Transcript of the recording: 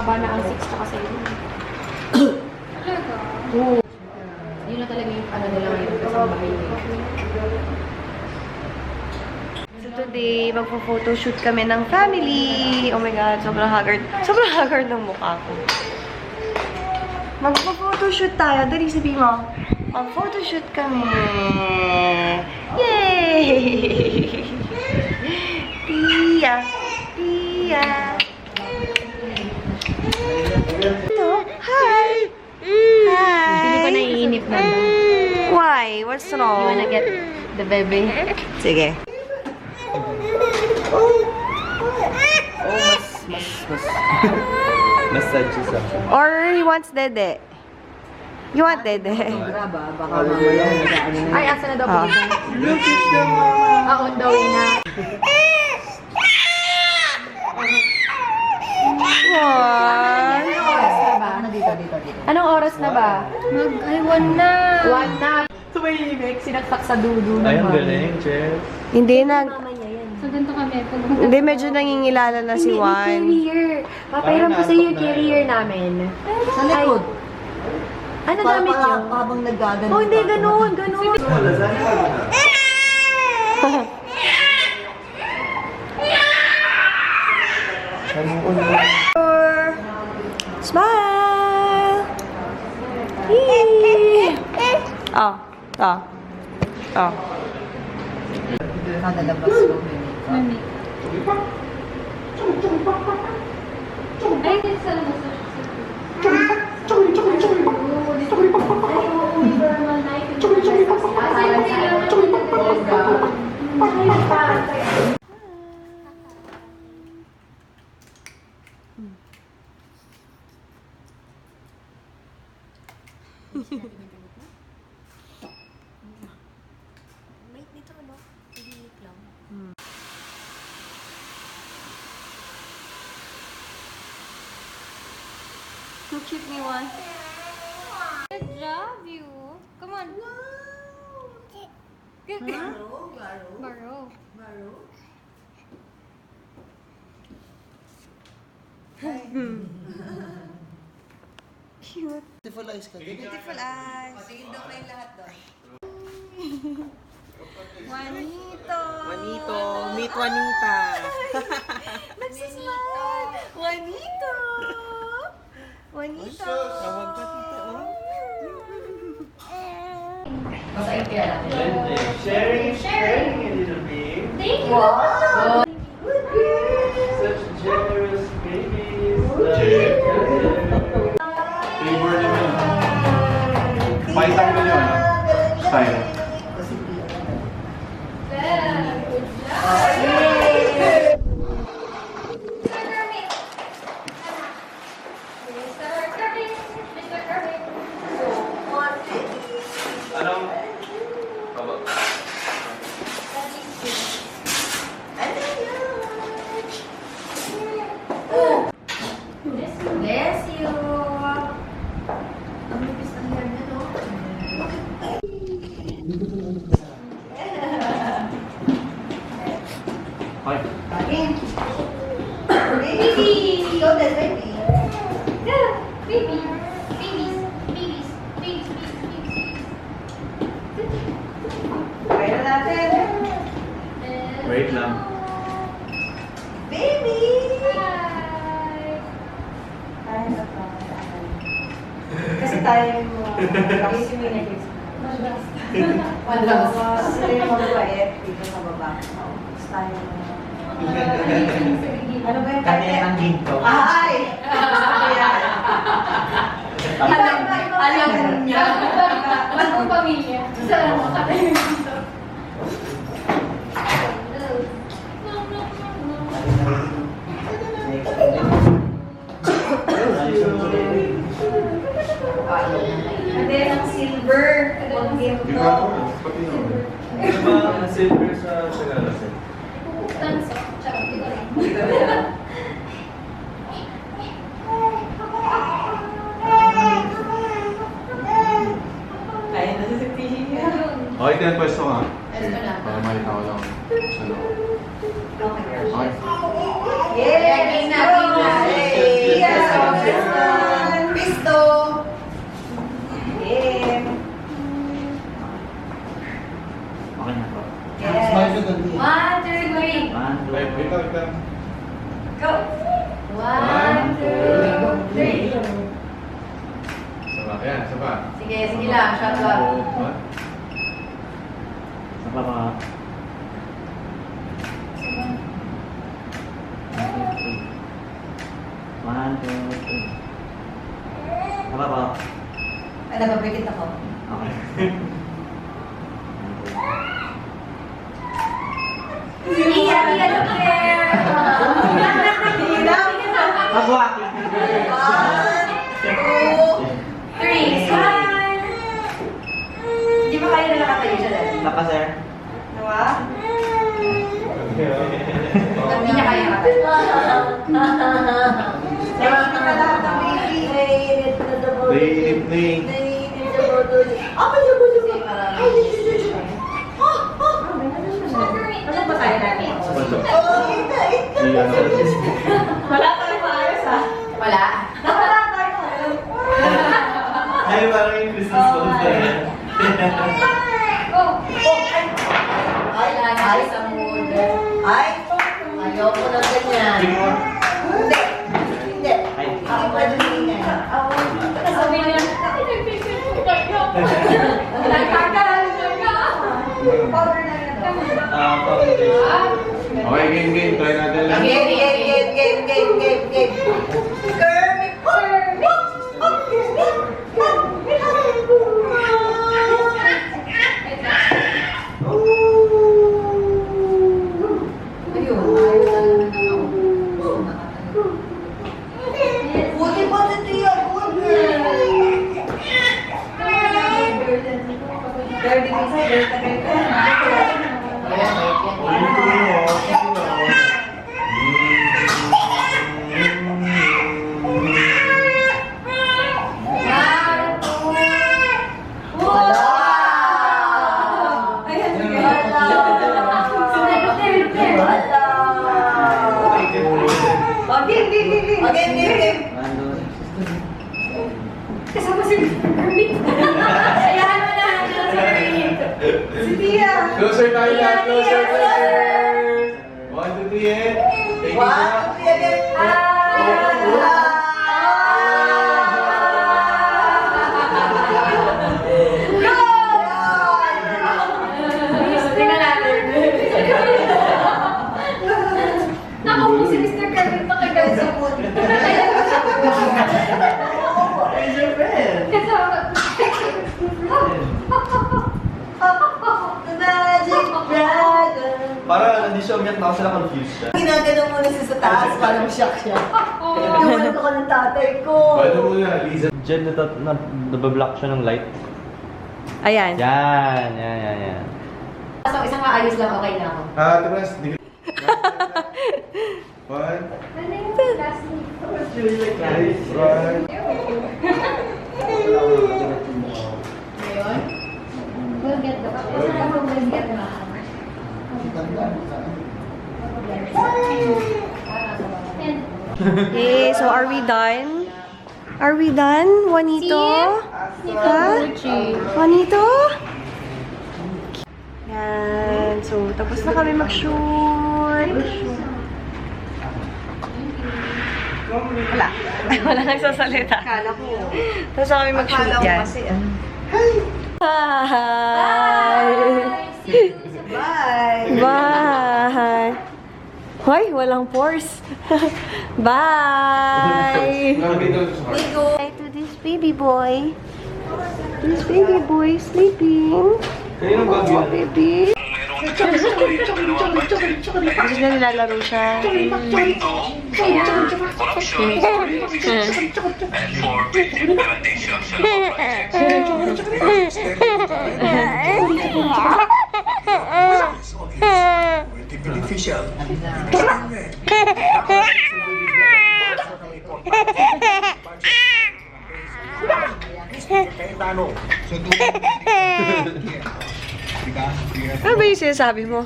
Ba na ang 6 tsaka 7. Talaga? Oo. Yun na talaga yung ano nila ngayon sa bahay nila. So today, magpo-photoshoot kami ng family. Oh my God, sobrang haggard. Sobrang haggard ng mukha ko. Magpo-photoshoot tayo. Dali, sabihin mo. Mag-photoshoot kami. Yay! Tia! Tia! Hello? Hi! Hi! Hindi ko naiinip na. Why? What's You wrong? wanna get the baby? Sige. Mas sadya sa akin. Or he wants dede. You want dede? Ay, asa na daw po Ah. dito? On the way na. What? Anong oras na ba? Anong oras na ba? Ay, 1 na. 1 na. Tumahimik, sinaksak sa dudu Ay, ang naman. galing, Chef. Hindi na. So, ganito kami. Hindi, medyo nangingilala na si Juan. Carrier. Papairam ko sa iyo yung carrier namin. Sa likod. Ano gamit yun? Habang nagagano. Oh, hindi, ganun, ganun. Smile! Yee! Oh, oh. Oh. Nakalabas ko. Mami. Ay, sa labas. So cute ni Juan. I love you. Come on. Baro. Cute. Beautiful eyes ka. Beautiful eyes. Patingin daw kayong lahat doon. Juanito. Juanito. Meet Juanita. Nagsismile. Juanito. Juanito. Tawag ka tita. Sharing a little bit. Thank you. Wow. Such generous babies. Flavor naman. Paitang nyo, ano? Style. Anong? Aba. Bless you. Ang lupis ng hair niya, no? Ay. Baby! Go there, baby. Yeah, baby. Babies. Kaya na natin. Wait lang. Baby! Hi. Kasi tayo yung Wala. sila yung mababait dito sa baba. Tapos tayo ano ba yung Kanya ang ginto. Ay! Alam niya. Bagong pamilya. Salamat ka tayo dito. Hindi, ang silver. Ang ginto. Pati naman. Ano ba ang silver sa Tagalog? Tanso. Charot. Ito rin. Kaya na sa pihinga. Okay, kaya pwesto ka. Pwesto na. Para makita ko lang. Sa loob. Okay. Yes! Game na, game na. Yes! sige lang. Shot lang. Sapa pa. One, two, three. Sapa pa. Ay, nababigit ako. Okay. Iya, look there! Magwaki. 1, 2, 3, smile! Di ba kayo na nakatayo siya dahil? Sapa, sir. Diba? Hindi niya kaya nakatayo. Nakikita ka lahat ng baby. Naiinit na the body. evening. Naiinit the body. Apa siya po siya? Ano ba tayo namin? Oo, ita. Wala tayo maayos ah. Wala. Wala tayo maayos. Ay, parang yung Christmas balls na yan. Ay, Ay, sa mood. ay. Ayoko na ganyan. Hindi. Hindi. Ako pa din niya. Sabi niya, nagpipil ko kayo. Powder na yan. Okay, game. Try natin lang. Game. Kermit. Buti pa si Tia, good girl. Dirty pizza, dirty Game. Kasama si Kermit. Ayahan mo na. Si Tia. Closer tayo lahat. Closer. 1, 2, 3, and... Take it One, out. two, three, again. Tingnan natin. Naku po si Mr. Kermit na kagawa sa mood. Raise your friend. Kasama. The magic dragon. Parang hindi siya umiyak na kasi na-confused siya. Ginagano muna siya sa taas para ma-shock siya. Inuwan ko ng tatay ko. Paano muna, Liza? Diyan nabablock siya ng light. Ayan. Yan. So, isang maayos lang, okay na ako. Atras. 1. Ano yung last name? Right. Ngayon? We'll get the we'll get the Okay, so are we done? Are we done, Juanito? Ha? Juanito? Yan. So, tapos na kami mag-shoot. Wala. Wala nagsasalita. Kala ko. Tapos na kami mag-shoot yan. Hi! Bye. Bye! Hoy, walang pores. Bye! Hi to this baby boy. This baby boy is sleeping. Kaninong bag Oh, yun? baby. Kasi na nilalaro siya. Beneficial. Ano ba yung sinasabi mo?